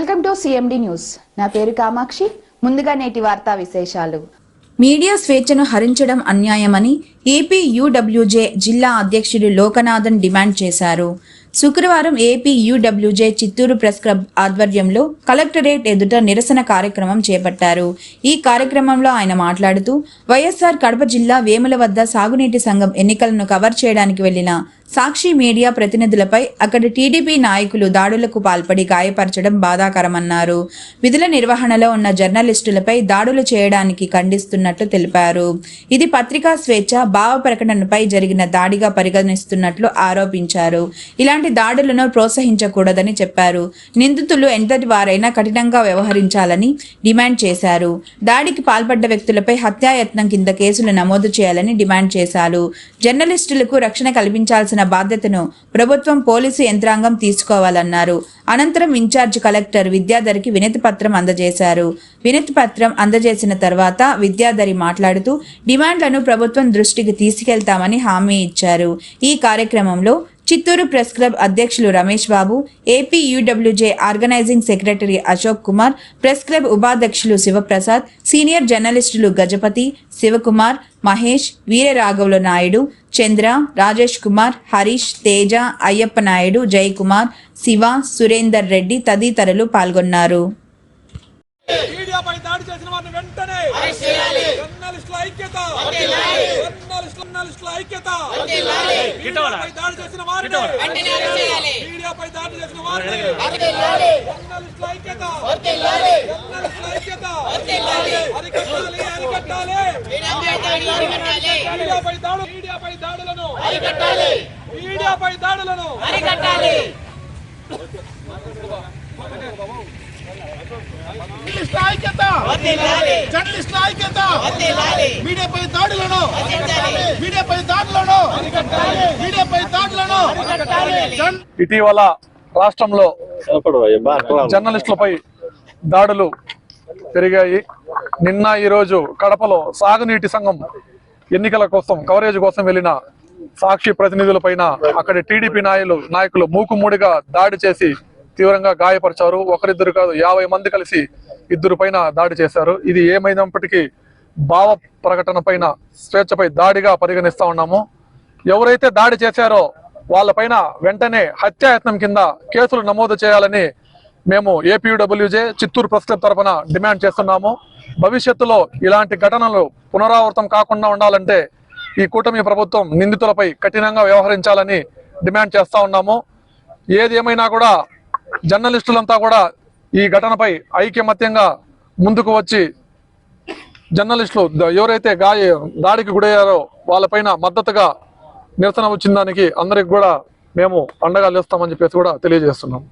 Welcome to CMD news. నా పేరు కామాక్షి. ముందుగా నేటి వార్తా విశేషాలు. మీడియా స్వేచ్ఛను హరించడం అన్యాయమని ఏపీ యూడబ్ల్యూజే జిల్లా అధ్యక్షుడు లోకనాథన్ డిమాండ్ చేశారు. శుక్రవారం AP UWJ Chittoor press club ఆధ్వర్యంలో కలెక్టరేట్ ఎదుట నిరసన కార్యక్రమం చేపట్టారు. ఈ కార్యక్రమంలో ఆయన మాట్లాడుతూ వైఎస్ఆర్ కడప జిల్లా వేముల వద్ద సాగునీటి సంఘం ఎన్నికలను కవర్ చేయడానికి వెళ్లిన సాక్షి మీడియా ప్రతినిధులపై అక్కడి టీడీపీ నాయకులు దాడులకు పాల్పడి గాయపరచడం బాధాకరమన్నారు. విధుల నిర్వహణలో ఉన్న జర్నలిస్టులపై దాడులు చేయడానికి ఖండిస్తున్నట్లు తెలిపారు. ఇది పత్రికా స్వేచ్ఛ, భావ ప్రకటనపై జరిగిన దాడిగా పరిగణిస్తున్నట్లు ఆరోపించారు. ఇలాంటి దాడులను ప్రోత్సహించకూడదని చెప్పారు. నిందితులు ఎంతటి వారైనా కఠినంగా వ్యవహరించాలని డిమాండ్ చేశారు. దాడికి పాల్పడ్డ వ్యక్తులపై హత్యాయత్నం కింద కేసులు నమోదు చేయాలని డిమాండ్ చేశారు. జర్నలిస్టులకు రక్షణ కల్పించాల్సిన బాధ్యతను ప్రభుత్వం, పోలీసు యంత్రాంగం తీసుకోవాలన్నారు. అనంతరం ఇన్ఛార్జ్ కలెక్టర్ విద్యాధరికి వినతి పత్రం అందజేశారు. వినతి పత్రం అందజేసిన తర్వాత విద్యాధరి మాట్లాడుతూ డిమాండ్లను ప్రభుత్వం దృష్టికి తీసుకెళ్తామని హామీ ఇచ్చారు. ఈ కార్యక్రమంలో చిత్తూరు ప్రెస్ క్లబ్ అధ్యక్షులు Ramesh Babu, AP UWJ organising secretary Ashok Kumar, press club ఉపాధ్యక్షులు శివప్రసాద్, సీనియర్ జర్నలిస్టులు గజపతి, శివకుమార్, మహేష్, వీరరాఘవుల నాయుడు, చంద్ర, రాజేష్ కుమార్, హరీష్, తేజ, అయ్యప్ప నాయుడు, జయకుమార్, శివ, సురేందర్ రెడ్డి తదితరులు పాల్గొన్నారు. మీడియాపై దాడి చేసిన వారిని వెంటనే అరెస్ట్ చేయాలి. జర్నలిస్టుల ఐక్యత వర్ధిల్లాలి. జర్నలిస్టుల ఐక్యత వర్ధిల్లాలి. మీడియాపై దాడి చేసిన వారిని వెంటనే అరెస్ట్ చేయాలి. మీడియాపై దాడి చేసిన వారిని వర్ధిల్లాలి. జర్నలిస్టుల ఐక్యత వర్ధిల్లాలి. జర్నలిస్టుల ఐక్యత వర్ధిల్లాలి. అరికట్టాలి. మీడియాపై దాడులను అరికట్టాలి. మీడియాపై దాడులను అరికట్టాలి. ఇటీవల రాష్ట్రంలో జర్నలిస్టులపై దాడులు పెరిగాయి. నిన్న ఈరోజు కడపలో సాగునీటి సంఘం ఎన్నికల కోసం కవరేజ్ కోసం వెళ్లిన సాక్షి ప్రతినిధులపైన అక్కడి టీడీపీ నాయకులు మూకుమ్మడిగా దాడి చేసి తీవ్రంగా గాయపరిచారు. ఒకరిద్దరు కాదు, 50 మంది కలిసి ఇద్దరు పైన దాడి చేశారు. ఇది ఏమైనప్పటికీ భావ ప్రకటన పైన, స్వేచ్ఛపై దాడిగా పరిగణిస్తా ఉన్నాము. ఎవరైతే దాడి చేశారో వాళ్ళపైన వెంటనే హత్యాయత్నం కింద కేసులు నమోదు చేయాలని మేము ఏపీయూడబ్ల్యూజే చిత్తూరు ప్రెస్ క్లబ్ తరఫున డిమాండ్ చేస్తున్నాము. భవిష్యత్తులో ఇలాంటి ఘటనలు పునరావృతం కాకుండా ఉండాలంటే ఈ కూటమి ప్రభుత్వం నిందితులపై కఠినంగా వ్యవహరించాలని డిమాండ్ చేస్తా ఉన్నాము. ఏది ఏమైనా కూడా జర్నలిస్టులంతా కూడా ఈ ఘటనపై ఐకమత్యంగా ముందుకు వచ్చి జర్నలిస్టులు ఎవరైతే దాడికి గురయ్యారో వాళ్ళపైన మద్దతుగా నిరసన వచ్చిన దానికి అందరికి కూడా మేము అండగా నిలుస్తామని చెప్పేసి కూడా తెలియజేస్తున్నాం.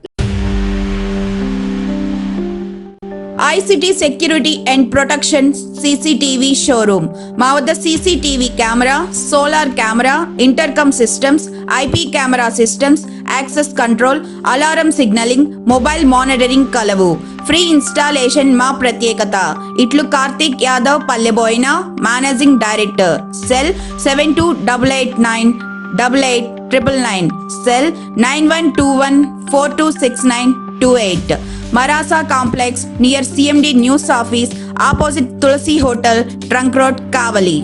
ICT security and protection CCTV showroom. మా వద్ద CCTV camera, solar camera, intercom systems, IP camera systems, access control, alarm signalling, mobile monitoring కలవు. ఫ్రీ ఇన్స్టాలేషన్ మా ప్రత్యేకత. ఇట్లు Karthik Yadav, Palleboina, managing director. Cell 7288988999, cell 9121426928. Marasa Complex near CMD News Office, opposite Tulsi Hotel, Trunk Road, Kavali.